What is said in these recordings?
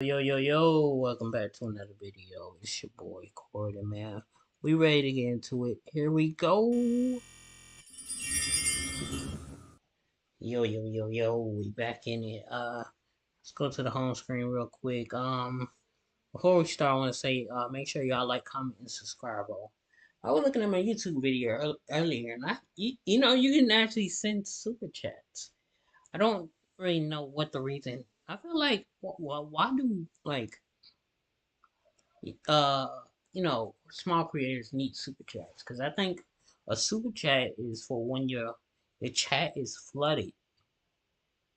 Yo, welcome back to another video. It's your boy Cordy, man. We ready to get into it. Here we go. Yo, we back in it. Let's go to the home screen real quick. Before we start, I want to say, make sure y'all like, comment, and subscribe. I was looking at my YouTube video earlier, and you can actually send super chats. I don't really know what the reason. I feel like, why do uh, small creators need super chats? Because I think a super chat is for when your chat is flooded,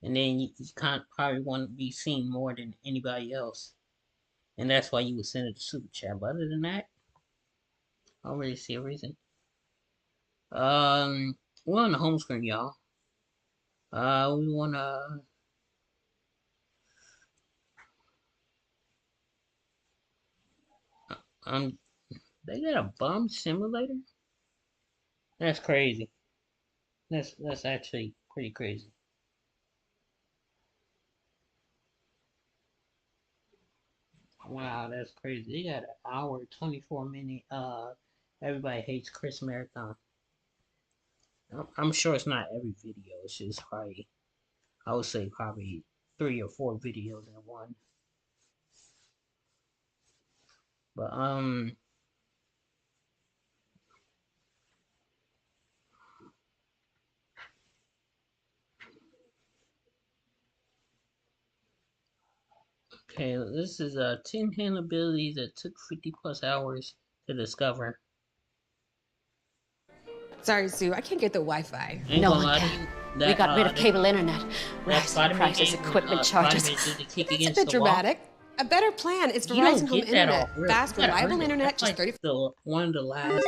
and then you can't probably want to be seen more than anybody else, and that's why you would send it to super chat. But other than that, I don't really see a reason. We're on the home screen, y'all. We wanna. Um, they got a bum simulator. That's crazy. That's actually pretty crazy. Wow, that's crazy. They got an hour, 24 minute. Everybody hates Chris marathon. I'm sure it's not every video. It's just probably, I would say probably 3 or 4 videos in one. But okay, this is a 10 hand ability that took 50 plus hours to discover. Sorry, Sue, I can't get the Wi-Fi. No one can. We got rid of cable internet. Rising prices, equipment charges. That's a bit dramatic. A better plan is Verizon Home Internet. Fast, reliable internet, just 30. One of the last.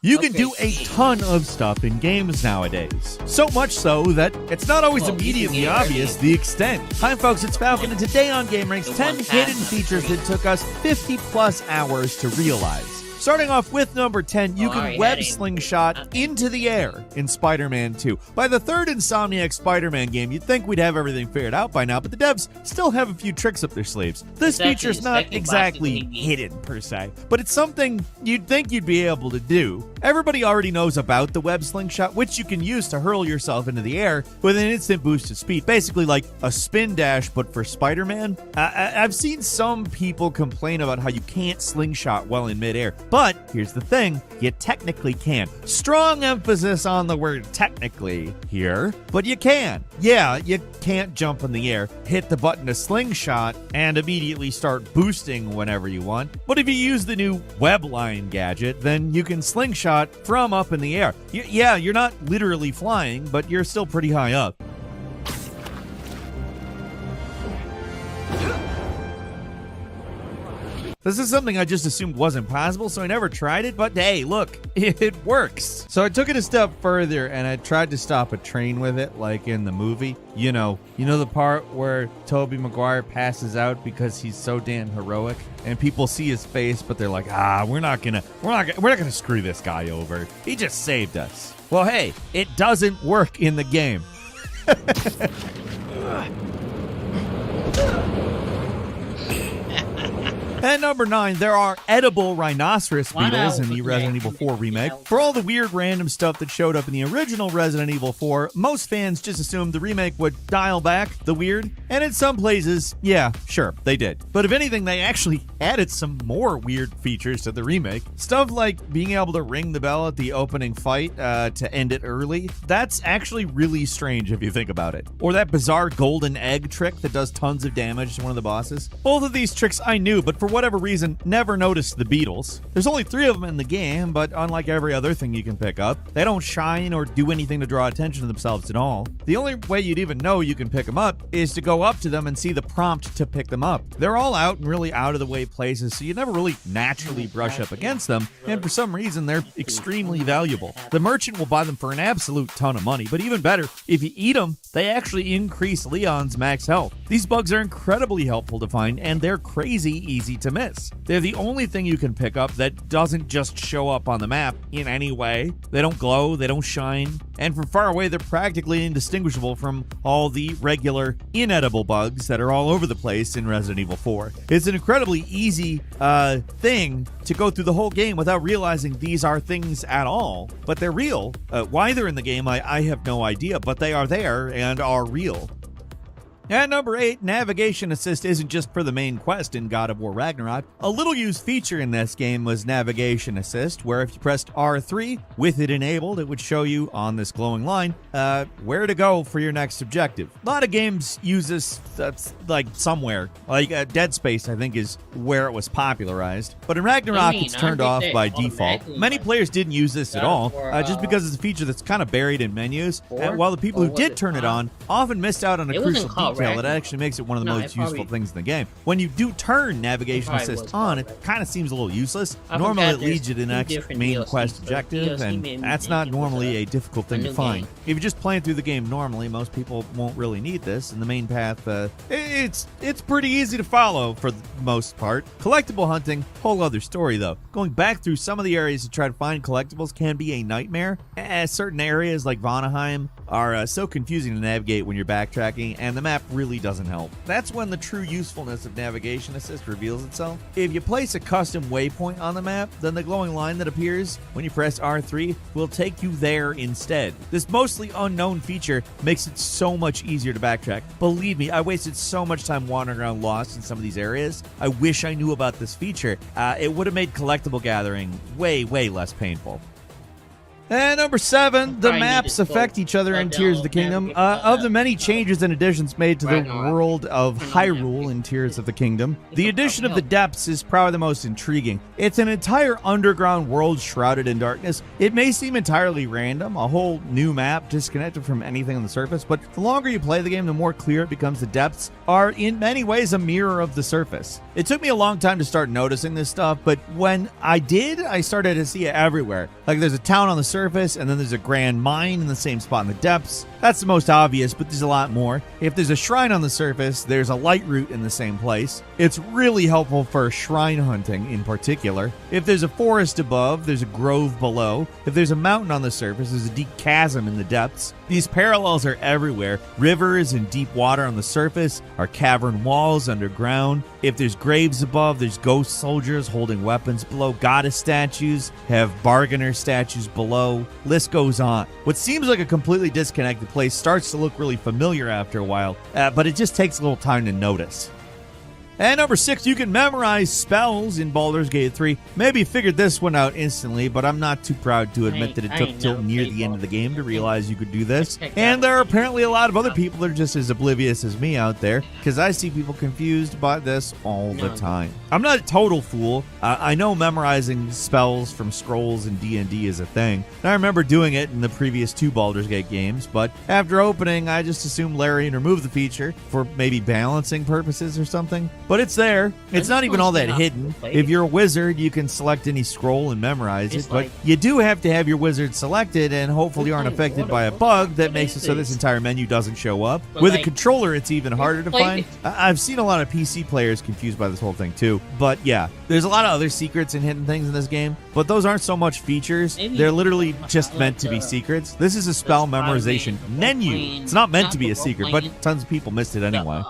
You can do a ton of stuff in games nowadays. So much so that it's not always immediately obvious the extent. Hi folks, it's Falcon, and today on GameRanks, 10 hidden features that took us 50 plus hours to realize. Starting off with number 10, you can web slingshot into the air in Spider-Man 2. By the third Insomniac Spider-Man game, you'd think we'd have everything figured out by now, but the devs still have a few tricks up their sleeves. This feature's not exactly hidden per se, but it's something you'd think you'd be able to do. Everybody already knows about the web slingshot, which you can use to hurl yourself into the air with an instant boost of speed, basically like a spin dash but for Spider-Man. I've seen some people complain about how you can't slingshot while in midair. But here's the thing, you technically can. Strong emphasis on the word technically here, but you can. Yeah, you can't jump in the air, hit the button to slingshot, and immediately start boosting whenever you want. But if you use the new Webline gadget, then you can slingshot from up in the air. Yeah, you're not literally flying, but you're still pretty high up. This is something I just assumed wasn't possible, so I never tried it, but hey, look, it works. So I took it a step further and I tried to stop a train with it, like in the movie. You know the part where Tobey Maguire passes out because he's so damn heroic, and people see his face, but they're like, we're not gonna screw this guy over. He just saved us. Well, hey, it doesn't work in the game. At number 9, there are edible rhinoceros beetles in the Resident Evil 4 remake. For all the weird random stuff that showed up in the original Resident Evil 4, most fans just assumed the remake would dial back the weird, and in some places, yeah, sure, they did. But if anything, they actually added some more weird features to the remake. Stuff like being able to ring the bell at the opening fight to end it early. That's actually really strange if you think about it. Or that bizarre golden egg trick that does tons of damage to one of the bosses. Both of these tricks I knew, but for whatever reason, never noticed the beetles. There's only 3 of them in the game, but unlike every other thing you can pick up, they don't shine or do anything to draw attention to themselves at all. The only way you'd even know you can pick them up is to go up to them and see the prompt to pick them up. They're all out in really out-of-the-way places, so you never really naturally brush up against them, and for some reason, they're extremely valuable. The merchant will buy them for an absolute ton of money, but even better, if you eat them, they actually increase Leon's max health. These bugs are incredibly helpful to find, and they're crazy easy to miss. They're the only thing you can pick up that doesn't just show up on the map in any way. They don't glow, they don't shine, and from far away they're practically indistinguishable from all the regular inedible bugs that are all over the place in Resident Evil 4. It's an incredibly easy thing to go through the whole game without realizing these are things at all, but they're real. Why they're in the game, I have no idea, but they are there and are real. At number 8, Navigation Assist isn't just for the main quest in God of War Ragnarok. A little used feature in this game was Navigation Assist, where if you pressed R3 with it enabled, it would show you on this glowing line where to go for your next objective. A lot of games use this like somewhere. Like Dead Space, I think, is where it was popularized. But in Ragnarok, it's turned off by default. Many players didn't use this at all, just because it's a feature that's kind of buried in menus. And while the people who did turn it on often missed out on a crucial detail that actually makes it one of the most useful things in the game. When you do turn Navigation Assist on, it kind of seems a little useless. Normally it leads you to the next main quest objective, and that's not normally a difficult thing to find. If you're just playing through the game normally, most people won't really need this, and the main path, it's pretty easy to follow for the most part. Collectible hunting, whole other story though. Going back through some of the areas to try to find collectibles can be a nightmare, as certain areas like Vanaheim are so confusing to navigate when you're backtracking, and the map really doesn't help. That's when the true usefulness of Navigation Assist reveals itself. If you place a custom waypoint on the map, then the glowing line that appears when you press R3 will take you there instead. This mostly unknown feature makes it so much easier to backtrack. Believe me, I wasted so much time wandering around lost in some of these areas. I wish I knew about this feature. It would have made collectible gathering way, way less painful. And number 7, the maps affect each other in Tears of the Kingdom. Of the many changes and additions made to the world of Hyrule in Tears of the Kingdom, the addition of the depths is probably the most intriguing. It's an entire underground world shrouded in darkness. It may seem entirely random, a whole new map disconnected from anything on the surface, but the longer you play the game, the more clear it becomes the depths are in many ways a mirror of the surface. It took me a long time to start noticing this stuff, but when I did, I started to see it everywhere. Like there's a town on the surface, and then there's a grand mine in the same spot in the depths. That's the most obvious, but there's a lot more. If there's a shrine on the surface, there's a light route in the same place. It's really helpful for shrine hunting in particular. If there's a forest above, there's a grove below. If there's a mountain on the surface, there's a deep chasm in the depths. These parallels are everywhere. Rivers and deep water on the surface are cavern walls underground. If there's graves above, there's ghost soldiers holding weapons below. Goddess statues have bargainer statues below. List goes on. What seems like a completely disconnected place starts to look really familiar after a while, but it just takes a little time to notice. And number 6, you can memorize spells in Baldur's Gate 3. Maybe you figured this one out instantly, but I'm not too proud to admit that it took till near the end of the game to realize you could do this. And there are apparently a lot of other people that are just as oblivious as me out there, because I see people confused by this all the time. I'm not a total fool. I know memorizing spells from scrolls in D&D is a thing. And I remember doing it in the previous 2 Baldur's Gate games, but after opening, I just assumed Larian removed the feature for maybe balancing purposes or something. But it's there. It's not even all that hidden. If you're a wizard, you can select any scroll and memorize it, but you do have to have your wizard selected and hopefully aren't affected by a bug that makes it so this entire menu doesn't show up. With a controller, it's even harder to find. I've seen a lot of PC players confused by this whole thing too. But yeah, there's a lot of other secrets and hidden things in this game, but those aren't so much features. They're literally just meant to be secrets. This is a spell memorization menu. It's not meant to be a secret, but tons of people missed it anyway.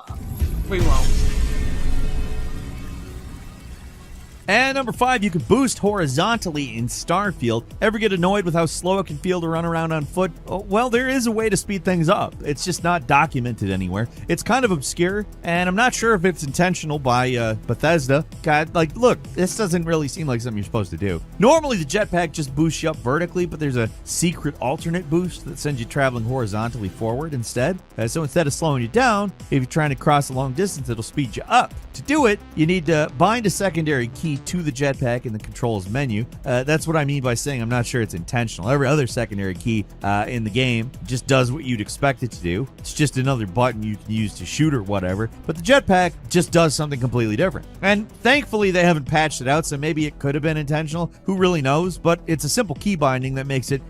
And number 5, you can boost horizontally in Starfield. Ever get annoyed with how slow it can feel to run around on foot? Well, there is a way to speed things up. It's just not documented anywhere. It's kind of obscure, and I'm not sure if it's intentional by Bethesda. God, like, look, this doesn't really seem like something you're supposed to do. Normally, the jetpack just boosts you up vertically, but there's a secret alternate boost that sends you traveling horizontally forward instead. So instead of slowing you down, if you're trying to cross a long distance, it'll speed you up. To do it, you need to bind a secondary key to the jetpack in the controls menu. That's what I mean by saying I'm not sure it's intentional. Every other secondary key in the game just does what you'd expect it to do. It's just another button you can use to shoot or whatever. But the jetpack just does something completely different. And thankfully they haven't patched it out, so maybe it could have been intentional. Who really knows? But it's a simple key binding that makes it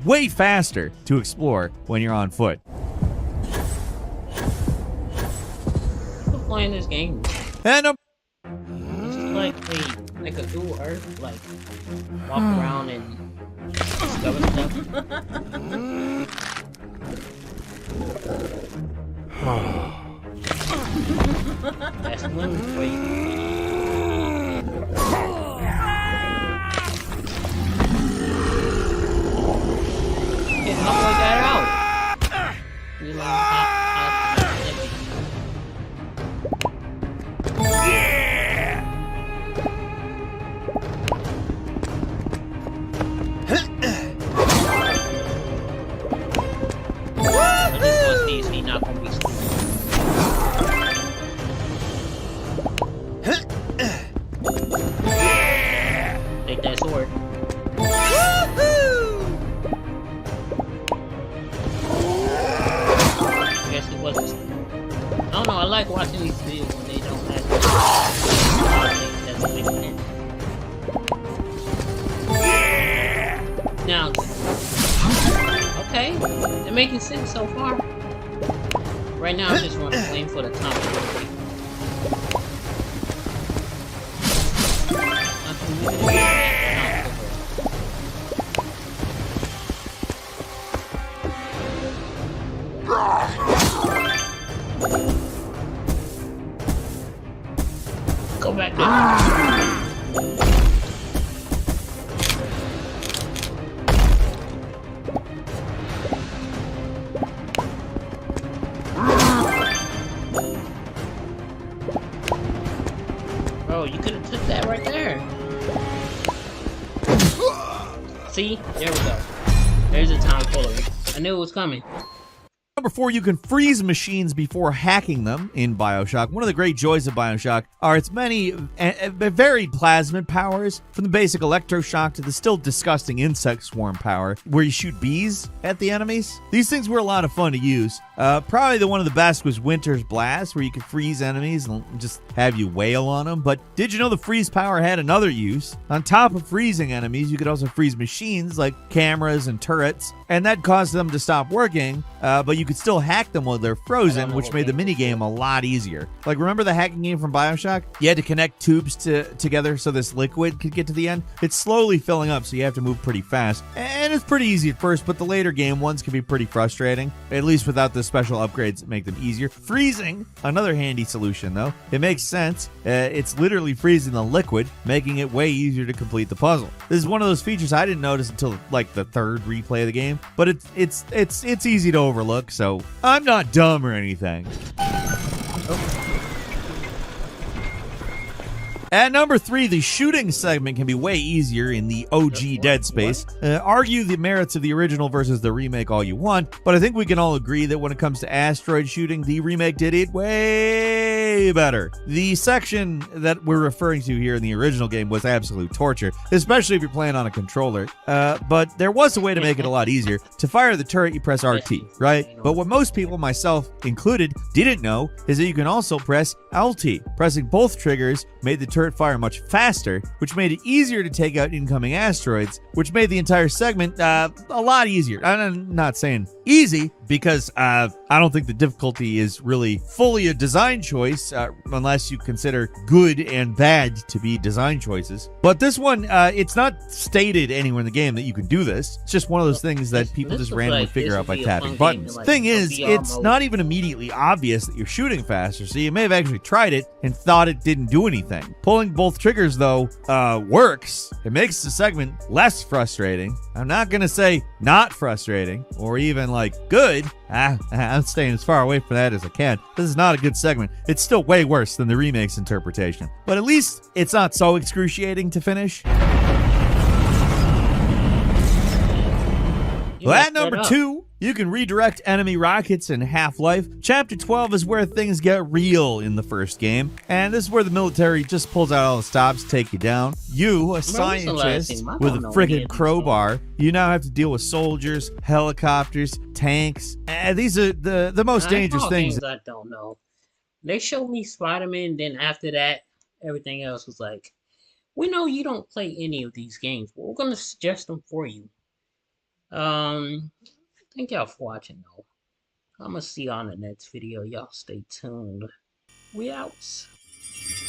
way faster to explore when you're on foot. Playing this game. And like a dual Earth, like walk around and discover stuff. That's one for you. Yeah, how do I get out? You know, not gonna be stupid. Take that sword. I guess it wasn't. I don't know, I like watching these videos when they don't have that's a big thing. Now, okay, they're making sense so far. Right now, I'm just waiting for the top. Go back there. Bro, you could have took that right there. See? There we go. There's a time foolery. I knew it was coming. Number 4, you can freeze machines before hacking them in BioShock. One of the great joys of BioShock are its many varied plasmid powers, from the basic electroshock to the still disgusting insect swarm power, where you shoot bees at the enemies. These things were a lot of fun to use. Probably one of the best was Winter's Blast, where you could freeze enemies and just have you wail on them. But did you know the freeze power had another use? On top of freezing enemies, you could also freeze machines like cameras and turrets, and that caused them to stop working, but you could still hack them while they're frozen, which made the minigame a lot easier. Like, remember the hacking game from BioShock? You had to connect tubes together so this liquid could get to the end. It's slowly filling up, so you have to move pretty fast. And it's pretty easy at first, but the later game ones can be pretty frustrating, at least without the special upgrades that make them easier. Freezing, another handy solution though. It makes sense. It's literally freezing the liquid, making it way easier to complete the puzzle. This is one of those features I didn't notice until like the third replay of the game, but it's easy to overlook, so I'm not dumb or anything. At number 3, the shooting segment can be way easier in the OG Dead Space. Argue the merits of the original versus the remake all you want, but I think we can all agree that when it comes to asteroid shooting, the remake did it way better. The section that we're referring to here in the original game was absolute torture, especially if you're playing on a controller. But there was a way to make it a lot easier. To fire the turret, you press RT, right? But what most people, myself included, didn't know is that you can also press LT. Pressing both triggers made the turret fire much faster, which made it easier to take out incoming asteroids, which made the entire segment a lot easier. I'm not saying easy, because I don't think the difficulty is really fully a design choice, unless you consider good and bad to be design choices. But this one, it's not stated anywhere in the game that you can do this. It's just one of those things that people just randomly figure out by tapping buttons. Thing is, it's not even immediately obvious that you're shooting faster, so you may have actually tried it and thought it didn't do anything. Pulling both triggers, though, works. It makes the segment less frustrating. I'm not gonna say not frustrating, or even like good. I'm staying as far away from that as I can. This is not a good segment. It's still way worse than the remake's interpretation. But at least it's not so excruciating to finish. Well, at number 2, you can redirect enemy rockets in Half-Life. Chapter 12 is where things get real in the first game, and this is where the military just pulls out all the stops to take you down. You, a scientist with a freaking crowbar, you now have to deal with soldiers, helicopters, tanks. These are the most dangerous things. I don't know. They showed me Spider-Man, then after that, everything else was like, we know you don't play any of these games, but we're going to suggest them for you. Thank y'all for watching though. I'm gonna see y'all in the next video. Y'all stay tuned. We out.